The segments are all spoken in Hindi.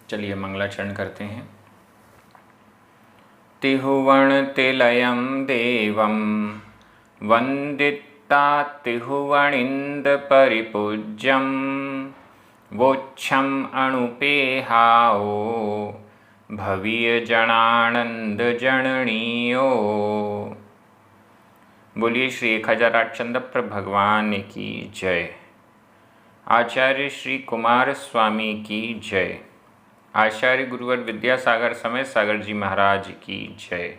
चलिए मंगलाचरण करते हैं। तिहुवण तिलयं देवं वंदिता तिहुवणिंद परिपूज्यं वोच्छम अणुपेहाओ भवीय जनानंद जननीयो। बोलिए श्री 1008 चंद्रप्र भगवान की जय। आचार्य श्री कुमार स्वामी की जय। आचार्य गुरुवर विद्यासागर समय सागर जी महाराज की जय।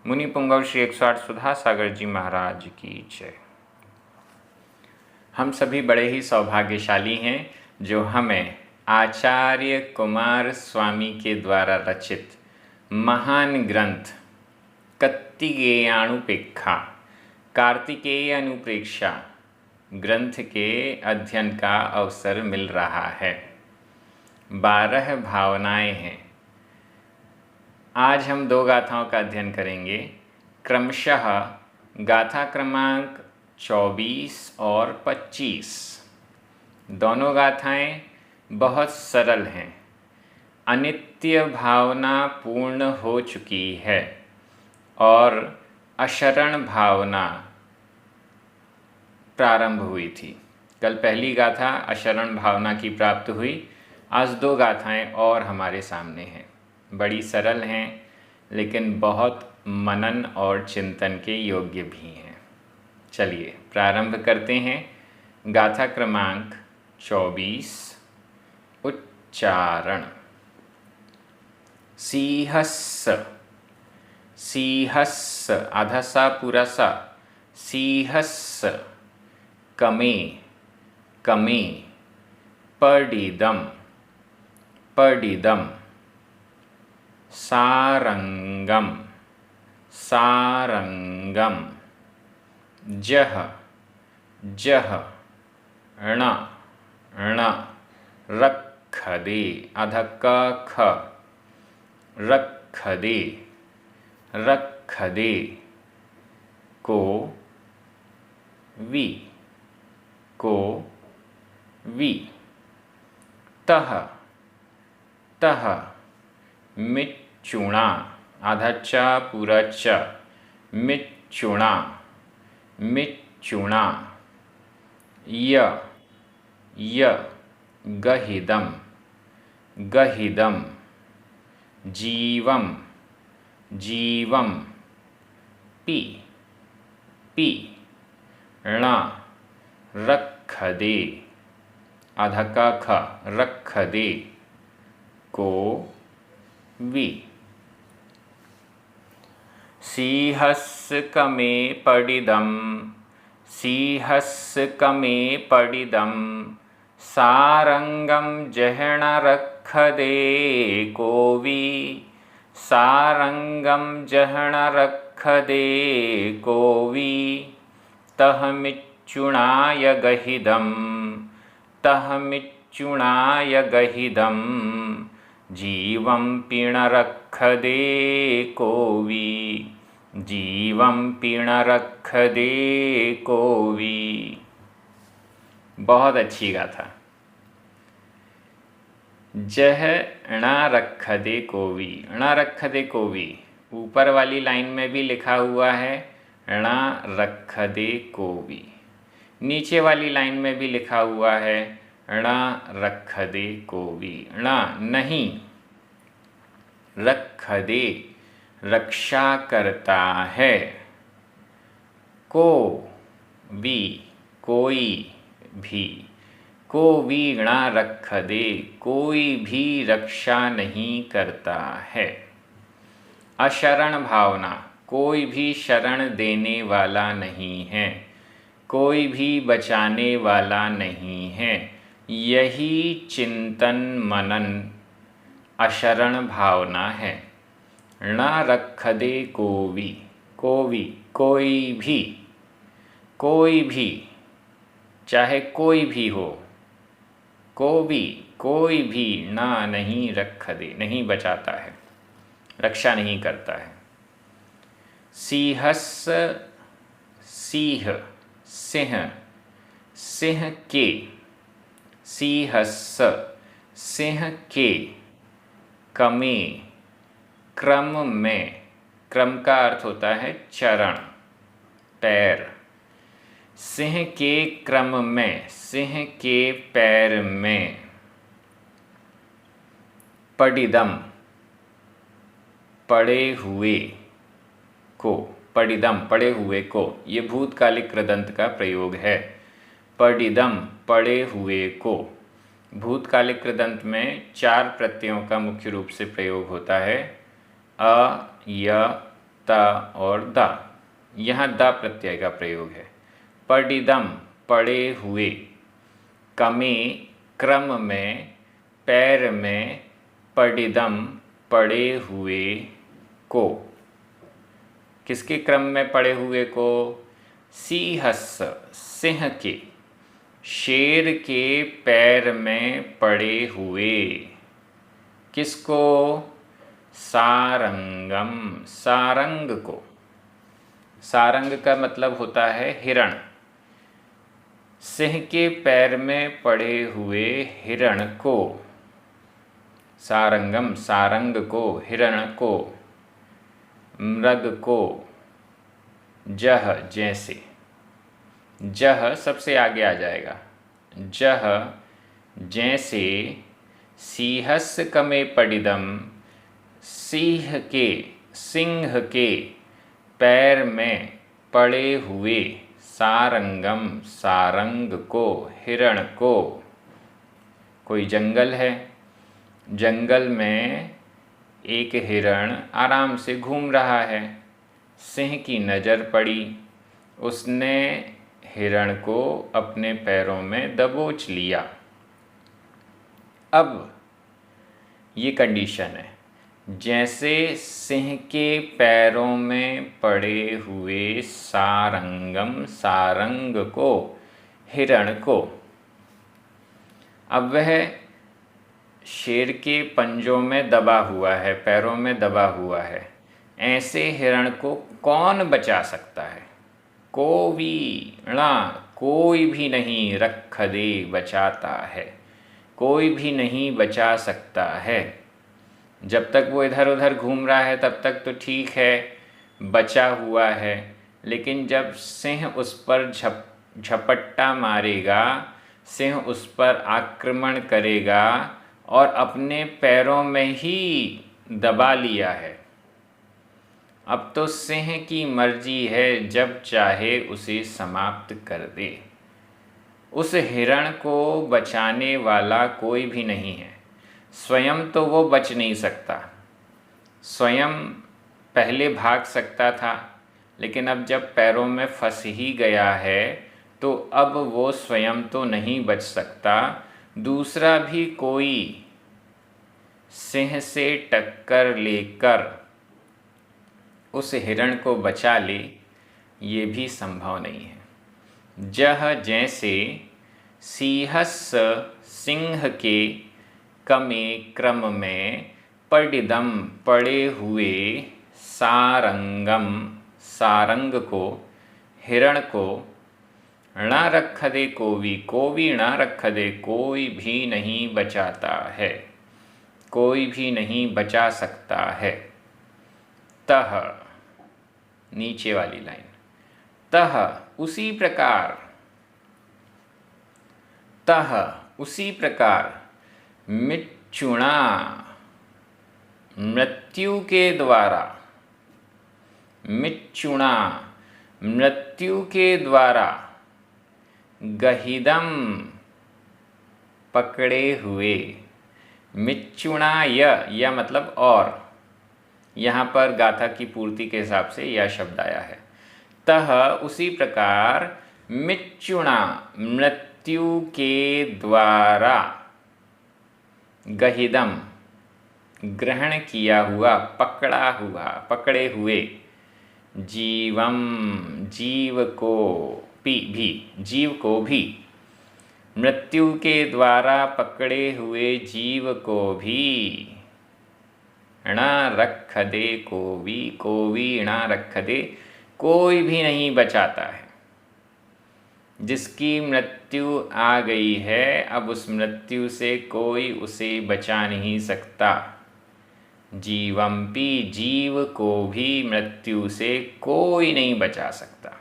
मुनि पुंगव श्री 108 सुधा सागर जी महाराज की जय। हम सभी बड़े ही सौभाग्यशाली हैं जो हमें आचार्य कुमार स्वामी के द्वारा रचित महान ग्रंथ कत्तिकेयानुपेक्षा कार्तिकेय अनुप्रेक्षा ग्रंथ के अध्ययन का अवसर मिल रहा है। 12 भावनाएं हैं। आज हम 2 गाथाओं का अध्ययन करेंगे, क्रमशः गाथा क्रमांक 24 और 25। दोनों गाथाएं बहुत सरल हैं। अनित्य भावना पूर्ण हो चुकी है और अशरण भावना प्रारंभ हुई थी। कल पहली गाथा अशरण भावना की प्राप्त हुई। आज 2 गाथाएं और हमारे सामने हैं। बड़ी सरल हैं लेकिन बहुत मनन और चिंतन के योग्य भी हैं। चलिए प्रारंभ करते हैं। गाथा क्रमांक 24। उच्चारण। सीहस्स सीहस्स आधा सा पूरा सा। सीहस्स कमे कमे पडिदम पडिदम सारंगम सारंगम जह जह ण ण रखदे आधा क ख रखदे रखदे को वि तह तह मिच्चुणा आधा च पूरा च मिच्चुणा मिच्चुणा य गहिदम गहिदम जीवम जीवम पि ण रखदे आधा का ख रखदे को वि सीहस्स कमे पडिदम सीहस्स कमे पडिदम सारंगम जहण रखदे को वि सारंगम जहण रखदे को वि तह मिच्चुणाय गहिदम तह मिच्चुणाय गहिदम जीवं पिण रखदे को वि जीवं पिण रखदे को वि। बहुत अच्छी गाथा। जह ण रखदे को वि ण रखदे को वि ऊपर वाली लाइन में भी लिखा हुआ है ण रखदे को वि। नीचे वाली लाइन में भी लिखा हुआ है ण रखदे को वि। ण नहीं, रखदे रक्षा करता है, को वि कोई भी, को वि ण रखदे कोई भी रक्षा नहीं करता है। अशरण भावना कोई भी शरण देने वाला नहीं है, कोई भी बचाने वाला नहीं है। यही चिंतन मनन अशरण भावना है। ण रखदे को वि कोई भी चाहे कोई भी हो, कोई भी न नहीं रखदे नहीं बचाता है, रक्षा नहीं करता है। सीहस्स सिंह सिंह के, सीहस्स सिंह के कमे, क्रम में, क्रम का अर्थ होता है चरण, पैर। सिंह के क्रम में, सिंह के पैर में। पडिदम, पड़े हुए को, पडिदम पड़े हुए को, ये भूतकालिक कृदंत का प्रयोग है। पडिदम पड़े हुए को। भूतकालिक कृदंत में 4 प्रत्ययों का मुख्य रूप से प्रयोग होता है, अ, य, त और द। यहाँ द प्रत्यय का प्रयोग है। पडिदम पड़े हुए, कमे क्रम में, पैर में, पडिदम पड़े हुए को। किसके क्रम में पड़े हुए को? सिंहस्य, सिंह के, शेर के पैर में पड़े हुए। किसको? सारंगम, सारंग को। सारंग का मतलब होता है हिरण। सिंह के पैर में पड़े हुए हिरण को। सारंगम, सारंग को, हिरण को। मृग को, जह जैसे, जह सबसे आगे आ जाएगा। जह जैसे, सिंहस्य कमे पडिदम, सिंह के, सिंह के पैर में पड़े हुए, सारंगम सारंग को, हिरण को। कोई जंगल है, जंगल में एक हिरण आराम से घूम रहा है। सिंह की नज़र पड़ी, उसने हिरण को अपने पैरों में दबोच लिया। अब ये कंडीशन है, जैसे सिंह के पैरों में पड़े हुए सारंगम सारंग को, हिरण को। अब वह शेर के पंजों में दबा हुआ है, पैरों में दबा हुआ है। ऐसे हिरण को कौन बचा सकता है? कोवीणा, कोई भी नहीं, रख दे बचाता है, कोई भी नहीं बचा सकता है। जब तक वो इधर उधर घूम रहा है तब तक तो ठीक है, बचा हुआ है। लेकिन जब सिंह उस पर झपट्टा मारेगा, सिंह उस पर आक्रमण करेगा और अपने पैरों में ही दबा लिया है, अब तो सिंह की मर्जी है, जब चाहे उसे समाप्त कर दे। उस हिरण को बचाने वाला कोई भी नहीं है। स्वयं तो वो बच नहीं सकता, स्वयं पहले भाग सकता था, लेकिन अब जब पैरों में फंस ही गया है तो अब वो स्वयं तो नहीं बच सकता, दूसरा भी कोई सिंह से टक्कर लेकर उस हिरण को बचा ले, ये भी संभव नहीं है। जह जैसे, सिंहस्य सिंह के, कमे क्रम में, पडिदम पड़े हुए, सारंगम सारंग को, हिरण को, ण रख दे कोवी, कोवी ण रख दे, कोई भी नहीं बचाता है, कोई भी नहीं बचा सकता है। तह, नीचे वाली लाइन, तह उसी प्रकार, तह उसी प्रकार, मिच्चुणा मृत्यु के द्वारा, मिच्चुणा मृत्यु के द्वारा, गहिदम पकड़े हुए। मिच्चुणा य मतलब और, यहाँ पर गाथा की पूर्ति के हिसाब से यह शब्द आया है। तह उसी प्रकार, मिच्चुणा मृत्यु के द्वारा, गहिदम ग्रहण किया हुआ, पकड़ा हुआ, पकड़े हुए, जीवम जीव को, भी जीव को भी, मृत्यु के द्वारा पकड़े हुए जीव को भी, ण रख दे कोवी, कोवी ण रख दे, कोई भी नहीं बचाता है। जिसकी मृत्यु आ गई है, अब उस मृत्यु से कोई उसे बचा नहीं सकता। जीवम्पि, जीव को भी मृत्यु से कोई नहीं बचा सकता।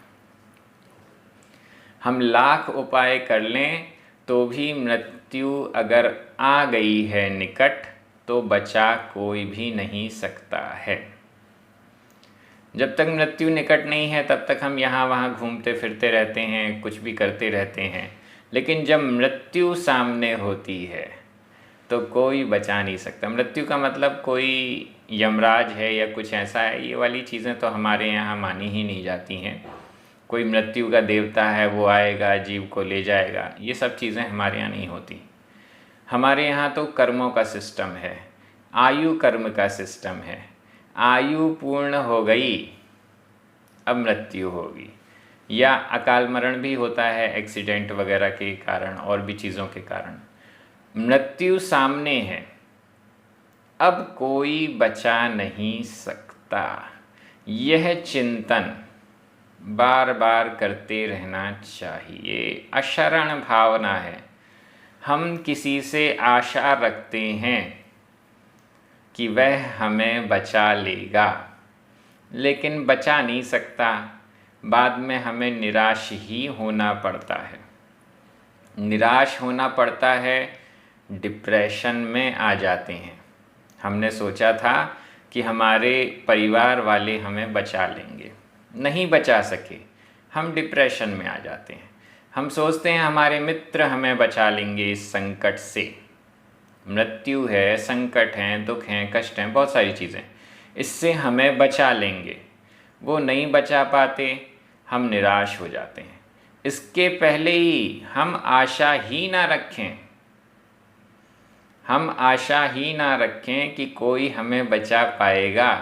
हम लाख उपाय कर लें तो भी मृत्यु अगर आ गई है निकट तो बचा कोई भी नहीं सकता है। जब तक मृत्यु निकट नहीं है तब तक हम यहाँ वहाँ घूमते फिरते रहते हैं, कुछ भी करते रहते हैं, लेकिन जब मृत्यु सामने होती है तो कोई बचा नहीं सकता। मृत्यु का मतलब कोई यमराज है या कुछ ऐसा है, ये वाली चीज़ें तो हमारे यहाँ मानी ही नहीं जाती हैं। कोई मृत्यु का देवता है, वो आएगा जीव को ले जाएगा, ये सब चीज़ें हमारे यहाँ नहीं होती। हमारे यहाँ तो कर्मों का सिस्टम है, आयु कर्म का सिस्टम है। आयु पूर्ण हो गई, अब मृत्यु होगी, या अकाल मरण भी होता है एक्सीडेंट वगैरह के कारण और भी चीज़ों के कारण। मृत्यु सामने है, अब कोई बचा नहीं सकता। यह चिंतन बार बार करते रहना चाहिए। अशरण भावना है, हम किसी से आशा रखते हैं कि वह हमें बचा लेगा, लेकिन बचा नहीं सकता। बाद में हमें निराश ही होना पड़ता है। निराश होना पड़ता है, डिप्रेशन में आ जाते हैं। हमने सोचा था कि हमारे परिवार वाले हमें बचा लेंगे, नहीं बचा सके, हम डिप्रेशन में आ जाते हैं। हम सोचते हैं हमारे मित्र हमें बचा लेंगे इस संकट से। मृत्यु है, संकट हैं, दुख हैं, कष्ट हैं, बहुत सारी चीज़ें, इससे हमें बचा लेंगे। वो नहीं बचा पाते, हम निराश हो जाते हैं। इसके पहले ही हम आशा ही ना रखें, हम आशा ही ना रखें कि कोई हमें बचा पाएगा,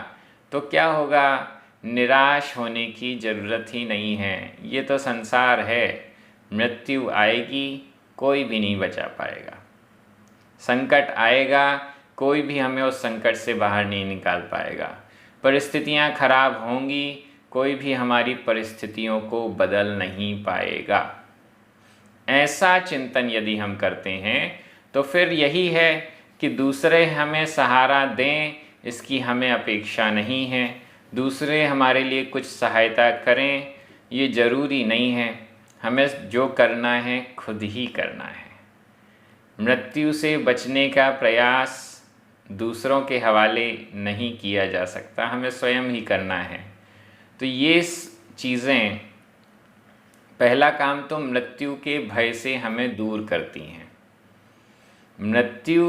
तो क्या होगा? निराश होने की ज़रूरत ही नहीं है। ये तो संसार है, मृत्यु आएगी, कोई भी नहीं बचा पाएगा। संकट आएगा, कोई भी हमें उस संकट से बाहर नहीं निकाल पाएगा। परिस्थितियां खराब होंगी, कोई भी हमारी परिस्थितियों को बदल नहीं पाएगा। ऐसा चिंतन यदि हम करते हैं तो फिर यही है कि दूसरे हमें सहारा दें, इसकी हमें अपेक्षा नहीं है। दूसरे हमारे लिए कुछ सहायता करें, ये ज़रूरी नहीं है। हमें जो करना है खुद ही करना है। मृत्यु से बचने का प्रयास दूसरों के हवाले नहीं किया जा सकता, हमें स्वयं ही करना है। तो ये चीज़ें, पहला काम तो मृत्यु के भय से हमें दूर करती हैं। मृत्यु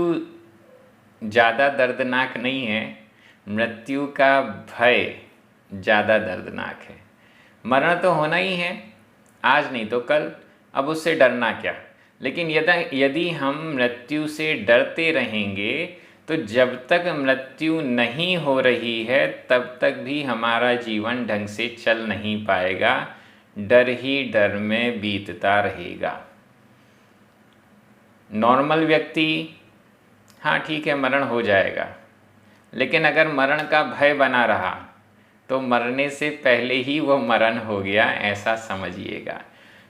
ज़्यादा दर्दनाक नहीं है, मृत्यु का भय ज़्यादा दर्दनाक है। मरण तो होना ही है, आज नहीं तो कल, अब उससे डरना क्या। लेकिन यदि हम मृत्यु से डरते रहेंगे तो जब तक मृत्यु नहीं हो रही है तब तक भी हमारा जीवन ढंग से चल नहीं पाएगा, डर ही डर में बीतता रहेगा। नॉर्मल व्यक्ति, हाँ ठीक है मरण हो जाएगा, लेकिन अगर मरण का भय बना रहा तो मरने से पहले ही वो मरण हो गया, ऐसा समझिएगा।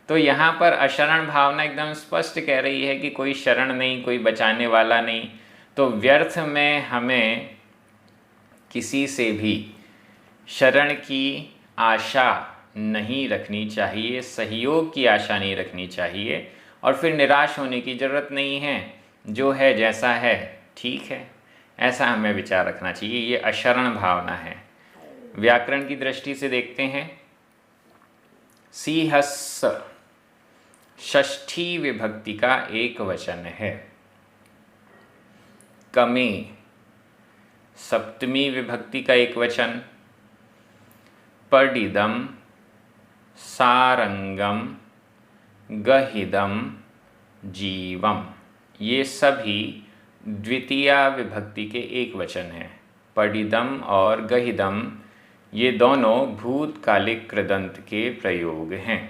तो यहाँ पर अशरण भावना एकदम स्पष्ट कह रही है कि कोई शरण नहीं, कोई बचाने वाला नहीं। तो व्यर्थ में हमें किसी से भी शरण की आशा नहीं रखनी चाहिए, सहयोग की आशा नहीं रखनी चाहिए, और फिर निराश होने की ज़रूरत नहीं है। जो है जैसा है ठीक है, ऐसा हमें विचार रखना चाहिए। ये अशरण भावना है। व्याकरण की दृष्टि से देखते हैं, सीहस्स षष्ठी विभक्ति का एक वचन है। कमे सप्तमी विभक्ति का एक वचन। पडिदम सारंगम गहिदम जीवम, ये सभी द्वितीया विभक्ति के एक वचन हैं। पडिदम और गहिदम ये दोनों भूतकालिक कृदंत के प्रयोग हैं।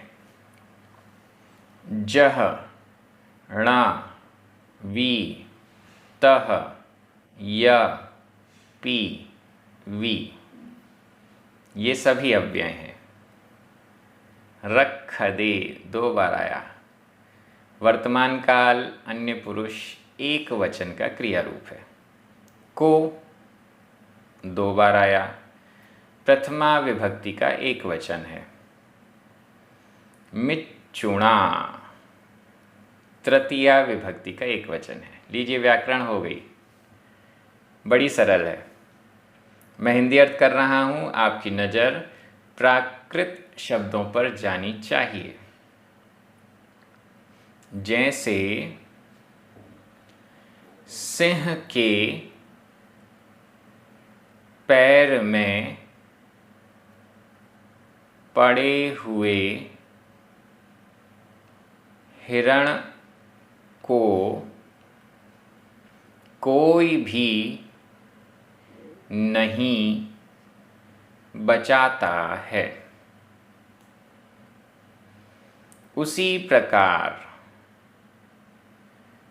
जह णा वी तह य पी वी, ये सभी अव्यय हैं। रख दे दो बार आया। वर्तमान काल अन्य पुरुष एक वचन का क्रिया रूप है। को 2 बार आया। प्रथमा विभक्ति का एक वचन है। मिच्चुणा तृतीया विभक्ति का एक वचन है। लीजिए, व्याकरण हो गई, बड़ी सरल है। मैं हिंदी अर्थ कर रहा हूँ, आपकी नज़र प्राकृत शब्दों पर जानी चाहिए। जैसे सिंह के पैर में पड़े हुए हिरण को कोई भी नहीं बचाता है, उसी प्रकार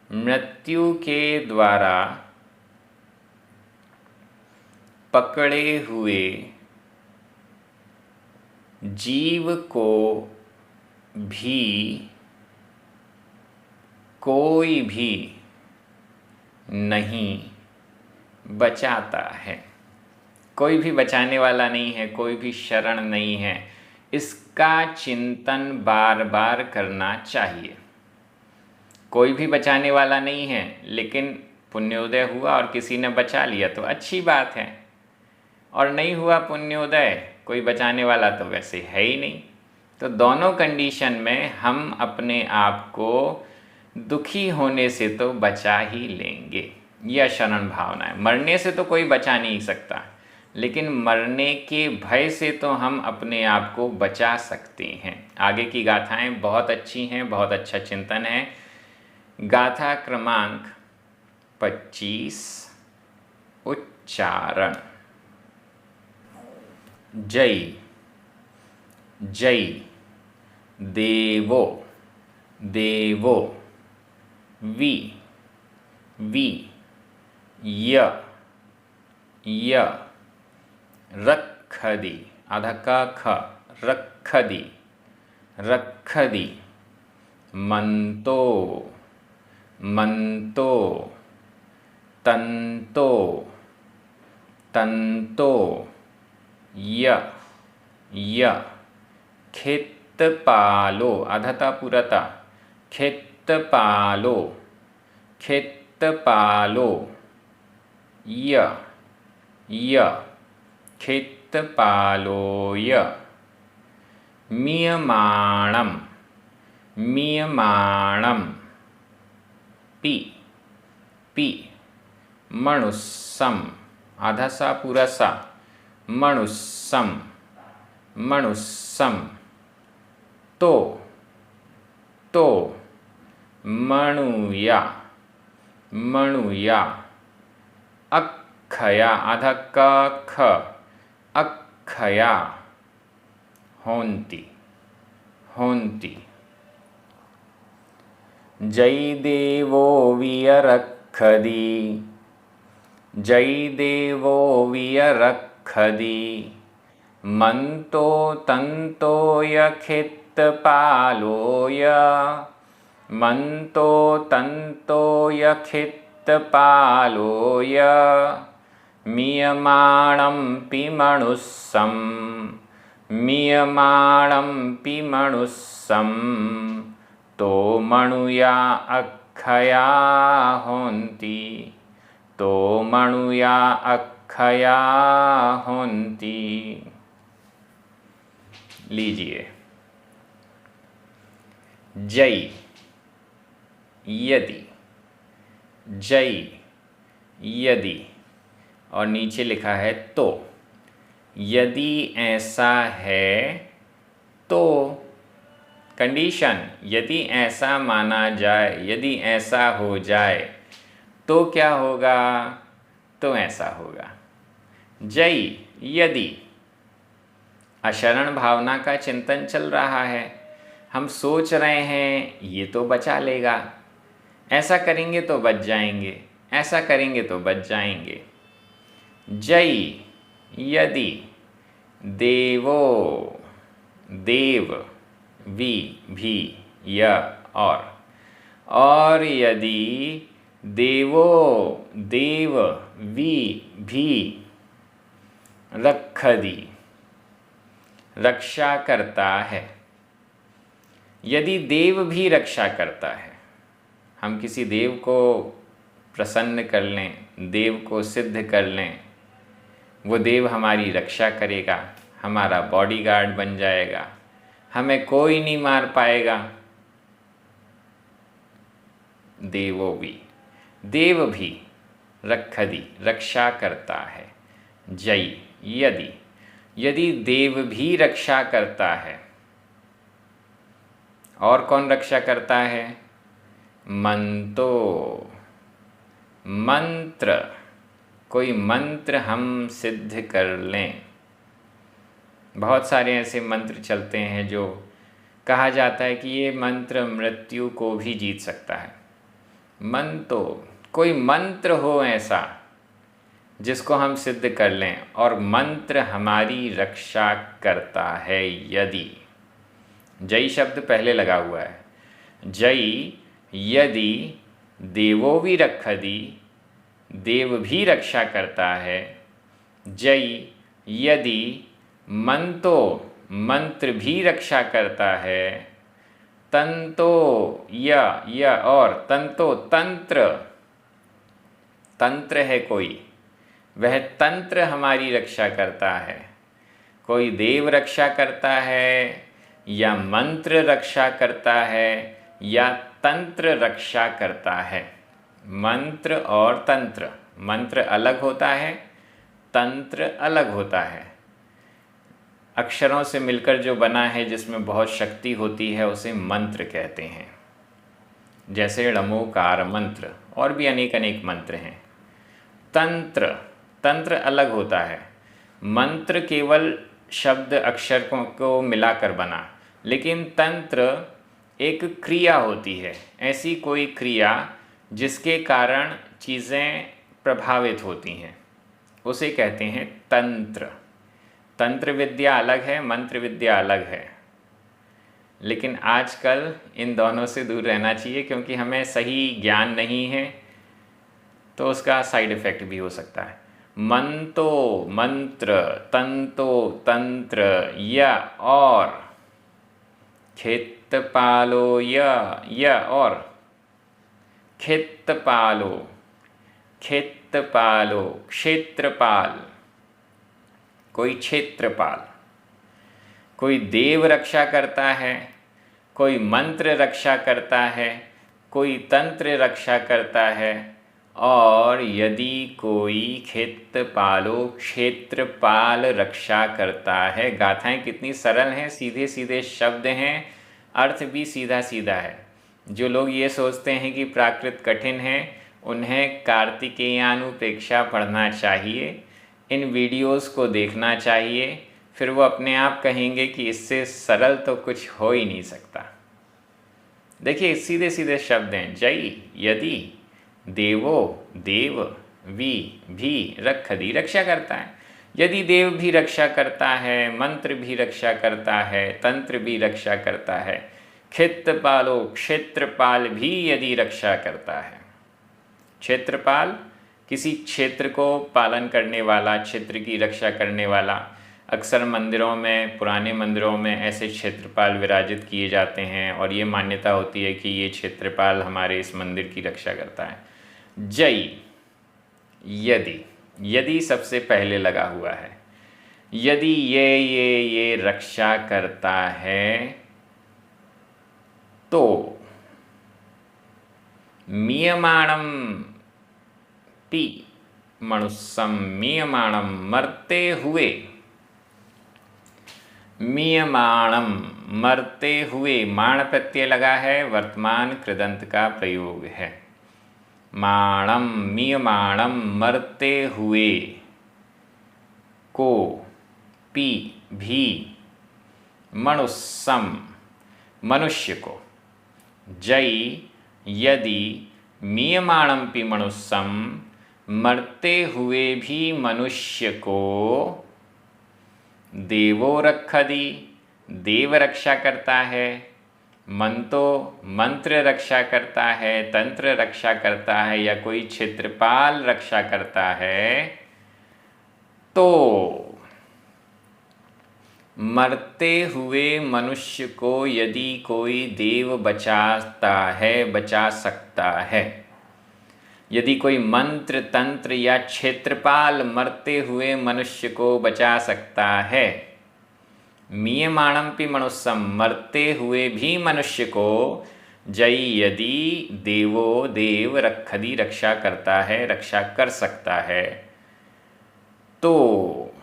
मृत्यु के द्वारा पकड़े हुए जीव को भी कोई भी नहीं बचाता है। कोई भी बचाने वाला नहीं है, कोई भी शरण नहीं है। इसका चिंतन बार बार करना चाहिए। कोई भी बचाने वाला नहीं है, लेकिन पुण्योदय हुआ और किसी ने बचा लिया तो अच्छी बात है, और नहीं हुआ पुण्योदय, कोई बचाने वाला तो वैसे है ही नहीं। तो दोनों कंडीशन में हम अपने आप को दुखी होने से तो बचा ही लेंगे। यह शरण भावना है। मरने से तो कोई बचा नहीं सकता, लेकिन मरने के भय से तो हम अपने आप को बचा सकते हैं। आगे की गाथाएं बहुत अच्छी हैं, बहुत अच्छा चिंतन है। गाथा क्रमांक 25, उच्चारण। जय जय देवो देवो वि वि य य रखदि आधा का ख रखदि रखदि मंतो मंतो तंतो तंतो य य खेत्तपालो आधता पुरता खेत्तपालो खेत्तपालो य य खेत्तपालोय मियमाणं मियमाणं पि पि मनुस्सं आधा सा पूरा सा मनुस्सं मनुस्सं तो मणुया मणुया अक्षया आधा का ख अक्षया होन्ति होन्ति जय देवो वियरखदि जय देवो वियरखदि मंतो तंतो यखित्तपालोय मंतो तंतो यखित्तपालोय मियमाणं पिमणुस्सं मियमाणं पिमणुस्सं तो मणुया अक्षया होन्ति तो मणुया अक्षया होन्ति। लीजिए, जय यदि जय यदि और नीचे लिखा है तो। यदि ऐसा है तो कंडीशन, यदि ऐसा माना जाए, यदि ऐसा हो जाए तो क्या होगा? तो ऐसा होगा। जय यदि अशरण भावना का चिंतन चल रहा है, हम सोच रहे हैं ये तो बचा लेगा, ऐसा करेंगे तो बच जाएंगे, ऐसा करेंगे तो बच जाएंगे। जय यदि देवो देव वि भी य और यदि देवो देव वि भी रक्षदी, रक्षा करता है। यदि देव भी रक्षा करता है, हम किसी देव को प्रसन्न कर लें, देव को सिद्ध कर लें, वो देव हमारी रक्षा करेगा, हमारा बॉडीगार्ड बन जाएगा, हमें कोई नहीं मार पाएगा। देव भी रक्षदी, रक्षा करता है। जय, यदि देव भी रक्षा करता है, और कौन रक्षा करता है? मंतो, मंत्र, कोई मंत्र हम सिद्ध कर लें। बहुत सारे ऐसे मंत्र चलते हैं जो कहा जाता है कि ये मंत्र मृत्यु को भी जीत सकता है। मंतो, कोई मंत्र हो ऐसा जिसको हम सिद्ध कर लें और मंत्र हमारी रक्षा करता है। जय शब्द पहले लगा हुआ है। जय यदि देवो भी रक्षदी, देव भी रक्षा करता है। जय यदि मंतो, मंत्र भी रक्षा करता है। तंतो, और तंतो, तंत्र, तंत्र है कोई, वह तंत्र हमारी रक्षा करता है। कोई देव रक्षा करता है, या मंत्र रक्षा करता है, या तंत्र रक्षा करता है। मंत्र और तंत्र, मंत्र अलग होता है, तंत्र अलग होता है। अक्षरों से मिलकर जो बना है, जिसमें बहुत शक्ति होती है, उसे मंत्र कहते हैं। जैसे णमोकार मंत्र, और भी अनेक मंत्र हैं। तंत्र, तंत्र अलग होता है। मंत्र केवल शब्द अक्षर को मिलाकर बना, लेकिन तंत्र एक क्रिया होती है, ऐसी कोई क्रिया जिसके कारण चीज़ें प्रभावित होती हैं, उसे कहते हैं तंत्र। तंत्र विद्या अलग है, मंत्र विद्या अलग है। लेकिन आजकल इन दोनों से दूर रहना चाहिए, क्योंकि हमें सही ज्ञान नहीं है, तो उसका साइड इफ़ेक्ट भी हो सकता है। मंतो मंत्र, तंतो तंत्र, या और खेतपालो, या और खेतपालो, खेतपालो, क्षेत्रपाल, कोई क्षेत्रपाल। कोई देव रक्षा करता है, कोई मंत्र रक्षा करता है, कोई तंत्र रक्षा करता है, और यदि कोई खेतपालो, क्षेत्रपाल रक्षा करता है। गाथाएं कितनी सरल हैं, सीधे सीधे शब्द हैं, अर्थ भी सीधा सीधा है। जो लोग ये सोचते हैं कि प्राकृत कठिन है, उन्हें कार्तिकेयानुप्रेक्षा पढ़ना चाहिए, इन वीडियोस को देखना चाहिए, फिर वो अपने आप कहेंगे कि इससे सरल तो कुछ हो ही नहीं सकता। देखिए सीधे सीधे शब्द हैं। जय यदि देवो, देव भी रक्षदी, रक्षा करता है। यदि देव भी रक्षा करता है, मंत्र भी रक्षा करता है, तंत्र भी रक्षा करता है, क्षेत्रपालो, क्षेत्रपाल भी यदि रक्षा करता है। क्षेत्रपाल किसी क्षेत्र को पालन करने वाला, क्षेत्र की रक्षा करने वाला। अक्सर मंदिरों में, पुराने मंदिरों में ऐसे क्षेत्रपाल विराजित किए जाते हैं, और ये मान्यता होती है कि ये क्षेत्रपाल हमारे इस मंदिर की रक्षा करता है। जय यदि सबसे पहले लगा हुआ है। यदि ये रक्षा करता है, तो मीयमाणम पी मनुष्यम, मीयमाणम मरते हुए, मीयमाणम मरते हुए, माण प्रत्यय लगा है, वर्तमान कृदंत का प्रयोग है। माणम, मीयमाणम मरते हुए, को पी भी, मनुष्यम मनुष्य को। जय यदि मीयमाणम पी मनुष्यम, मरते हुए भी मनुष्य को, देवो रक्षदी, देव रक्षा करता है, मंतो मंत्र रक्षा करता है, तंत्र रक्षा करता है, या कोई क्षेत्रपाल रक्षा करता है, तो मरते हुए मनुष्य को यदि कोई देव बचाता है, बचा सकता है, यदि कोई मंत्र तंत्र या क्षेत्रपाल मरते हुए मनुष्य को बचा सकता है, मीयमाणमपि मनुष्यम, मरते हुए भी मनुष्य को जय यदि देवो देव रक्षदी, रक्षा करता है, रक्षा कर सकता है। तो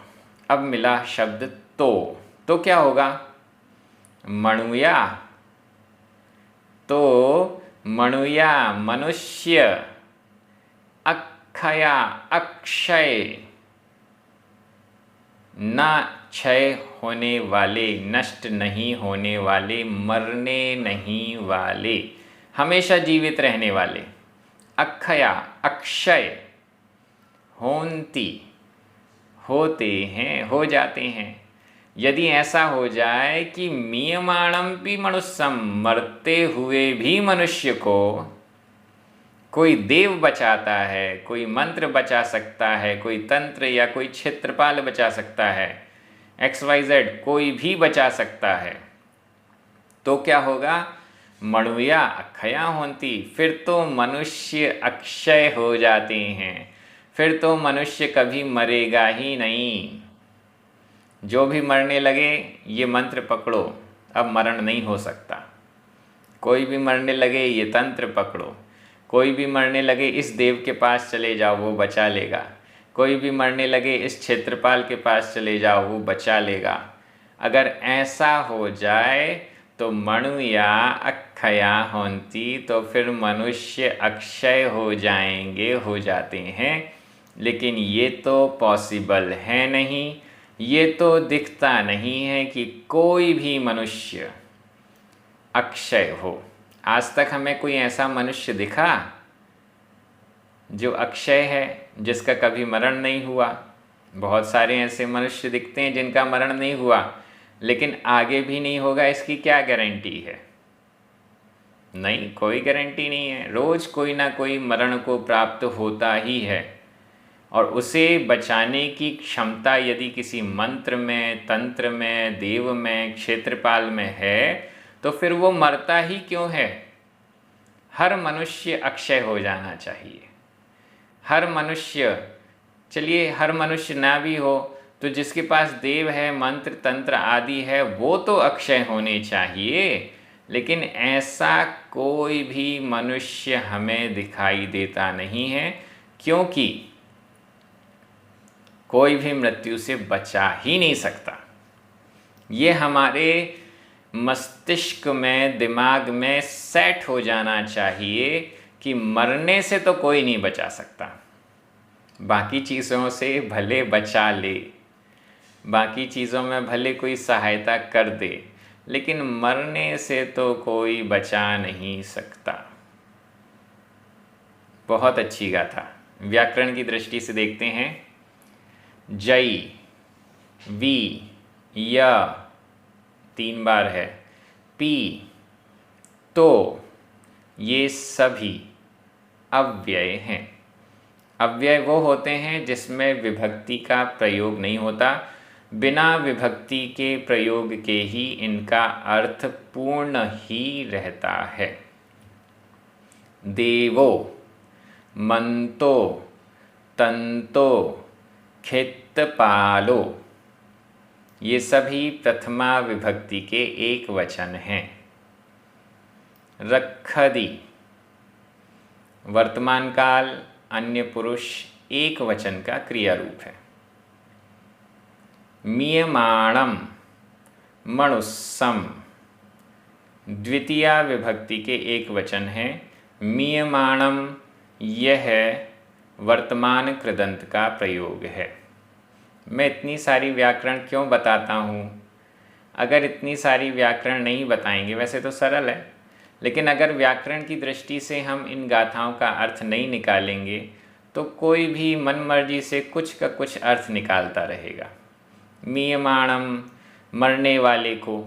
अब मिला शब्द तो क्या होगा? मणुया, तो मणुया मनुष्य, अक्षया अक्षय, न क्षय होने वाले, नष्ट नहीं होने वाले, मरने नहीं वाले, हमेशा जीवित रहने वाले। अक्षया अक्षय, होन्ति होते हैं, हो जाते हैं। यदि ऐसा हो जाए कि मीयमाणमपि मनुष्यम, मरते हुए भी मनुष्य को कोई देव बचाता है, कोई मंत्र बचा सकता है, कोई तंत्र या कोई क्षेत्रपाल बचा सकता है, XYZ कोई भी बचा सकता है, तो क्या होगा? मणुया अक्षया होती, फिर तो मनुष्य अक्षय हो जाते हैं, फिर तो मनुष्य कभी मरेगा ही नहीं। जो भी मरने लगे ये मंत्र पकड़ो, अब मरण नहीं हो सकता। कोई भी मरने लगे ये तंत्र पकड़ो, कोई भी मरने लगे इस देव के पास चले जाओ, वो बचा लेगा। कोई भी मरने लगे इस क्षेत्रपाल के पास चले जाओ, वो बचा लेगा। अगर ऐसा हो जाए तो मणुया अक्षया होती, तो फिर मनुष्य अक्षय हो जाएंगे, हो जाते हैं। लेकिन ये तो पॉसिबल है नहीं, ये तो दिखता नहीं है कि कोई भी मनुष्य अक्षय हो। आज तक हमें कोई ऐसा मनुष्य दिखा जो अक्षय है, जिसका कभी मरण नहीं हुआ? बहुत सारे ऐसे मनुष्य दिखते हैं जिनका मरण नहीं हुआ, लेकिन आगे भी नहीं होगा, इसकी क्या गारंटी है? नहीं, कोई गारंटी नहीं है। रोज कोई ना कोई मरण को प्राप्त होता ही है, और उसे बचाने की क्षमता यदि किसी मंत्र में, तंत्र में, देव में, क्षेत्रपाल में है, तो फिर वो मरता ही क्यों है? हर मनुष्य अक्षय हो जाना चाहिए। हर मनुष्य, चलिए हर मनुष्य ना भी हो तो जिसके पास देव है, मंत्र तंत्र आदि है, वो तो अक्षय होने चाहिए। लेकिन ऐसा कोई भी मनुष्य हमें दिखाई देता नहीं है, क्योंकि कोई भी मृत्यु से बचा ही नहीं सकता। ये हमारे मस्तिष्क में, दिमाग में सेट हो जाना चाहिए कि मरने से तो कोई नहीं बचा सकता। बाकी चीज़ों से भले बचा ले, बाकी चीज़ों में भले कोई सहायता कर दे, लेकिन मरने से तो कोई बचा नहीं सकता। बहुत अच्छी गाथा। व्याकरण की दृष्टि से देखते हैं। जय, वी, य 3 बार है, पी, तो, ये सभी अव्यय हैं। अव्यय वो होते हैं जिसमें विभक्ति का प्रयोग नहीं होता। बिना विभक्ति के प्रयोग के ही इनका अर्थ पूर्ण ही रहता है। देवो, मंतो, तंतो, क्षेत्रपालो, ये सभी प्रथमा विभक्ति के एक वचन हैं। रक्षदी, वर्तमान काल, अन्य पुरुष, एक वचन का क्रिया रूप है। मीयमाणम, मनुष्यम, द्वितीया विभक्ति के एक वचन है। मीयमाणम, यह वर्तमान कृदंत का प्रयोग है। मैं इतनी सारी व्याकरण क्यों बताता हूँ? अगर इतनी सारी व्याकरण नहीं बताएंगे, वैसे तो सरल है, लेकिन अगर व्याकरण की दृष्टि से हम इन गाथाओं का अर्थ नहीं निकालेंगे तो कोई भी मनमर्जी से कुछ का कुछ अर्थ निकालता रहेगा। मीयमाणम, मरने वाले को,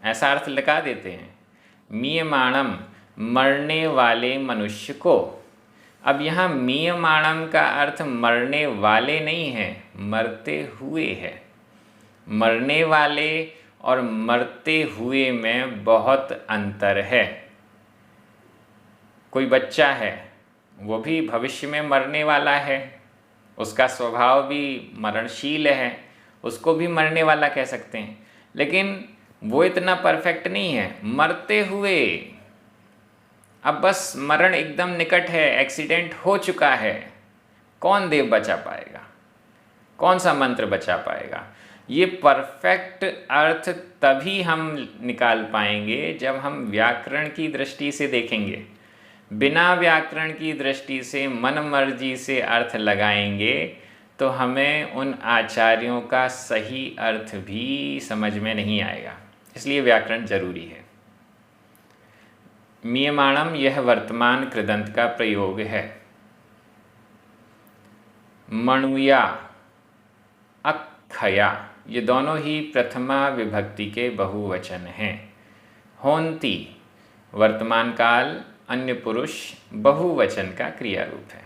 ऐसा अर्थ लगा देते हैं। मीयमाणम, मरने वाले मनुष्य को। अब यहाँ मीयमाणम का अर्थ मरने वाले नहीं है, मरते हुए है। मरने वाले और मरते हुए में बहुत अंतर है। कोई बच्चा है, वो भी भविष्य में मरने वाला है, उसका स्वभाव भी मरणशील है, उसको भी मरने वाला कह सकते हैं, लेकिन वो इतना परफेक्ट नहीं है। मरते हुए, अब बस मरण एकदम निकट है, एक्सीडेंट हो चुका है, कौन देव बचा पाएगा, कौन सा मंत्र बचा पाएगा? ये परफेक्ट अर्थ तभी हम निकाल पाएंगे जब हम व्याकरण की दृष्टि से देखेंगे। बिना व्याकरण की दृष्टि से मन मर्जी से अर्थ लगाएंगे तो हमें उन आचार्यों का सही अर्थ भी समझ में नहीं आएगा। इसलिए व्याकरण जरूरी है। मीयमाणम यह वर्तमान कृदंत का प्रयोग है। मणुया, अक्षया, ये दोनों ही प्रथमा विभक्ति के बहुवचन हैं। होन्ति वर्तमान काल अन्य पुरुष बहुवचन का क्रिया रूप है।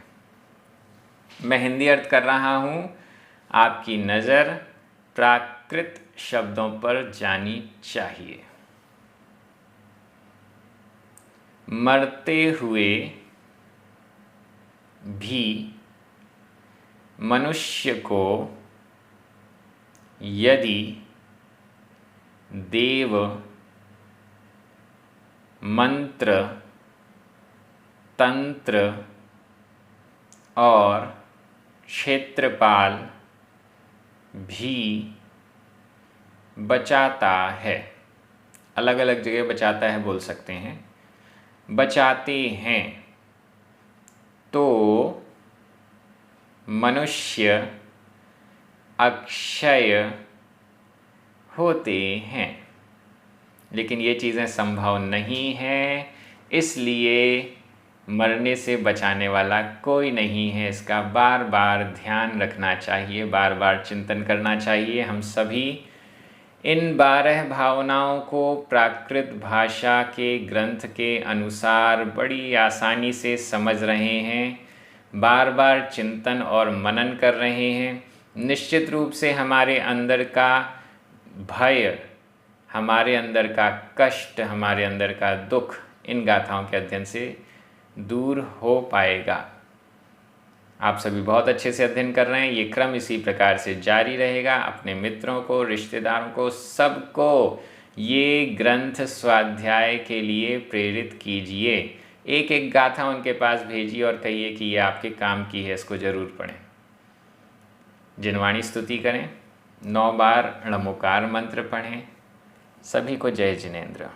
मैं हिंदी अर्थ कर रहा हूँ, आपकी नज़र प्राकृत शब्दों पर जानी चाहिए। मरते हुए भी मनुष्य को यदि देव मंत्र तंत्र और क्षेत्रपाल भी बचाता है, अलग अलग जगह बचाता है बोल सकते हैं, बचाते हैं, तो मनुष्य अक्षय होते हैं। लेकिन ये चीज़ें संभव नहीं हैं, इसलिए मरने से बचाने वाला कोई नहीं है। इसका बार बार ध्यान रखना चाहिए, बार बार चिंतन करना चाहिए। हम सभी इन 12 भावनाओं को प्राकृत भाषा के ग्रंथ के अनुसार बड़ी आसानी से समझ रहे हैं, बार बार चिंतन और मनन कर रहे हैं। निश्चित रूप से हमारे अंदर का भय, हमारे अंदर का कष्ट, हमारे अंदर का दुख इन गाथाओं के अध्ययन से दूर हो पाएगा। आप सभी बहुत अच्छे से अध्ययन कर रहे हैं। ये क्रम इसी प्रकार से जारी रहेगा। अपने मित्रों को, रिश्तेदारों को, सबको ये ग्रंथ स्वाध्याय के लिए प्रेरित कीजिए। एक एक गाथा उनके पास भेजिए और कहिए कि ये आपके काम की है, इसको जरूर पढ़ें। जिनवाणी स्तुति करें, 9 बार णमुकार मंत्र पढ़ें। सभी को जय जिनेंद्र।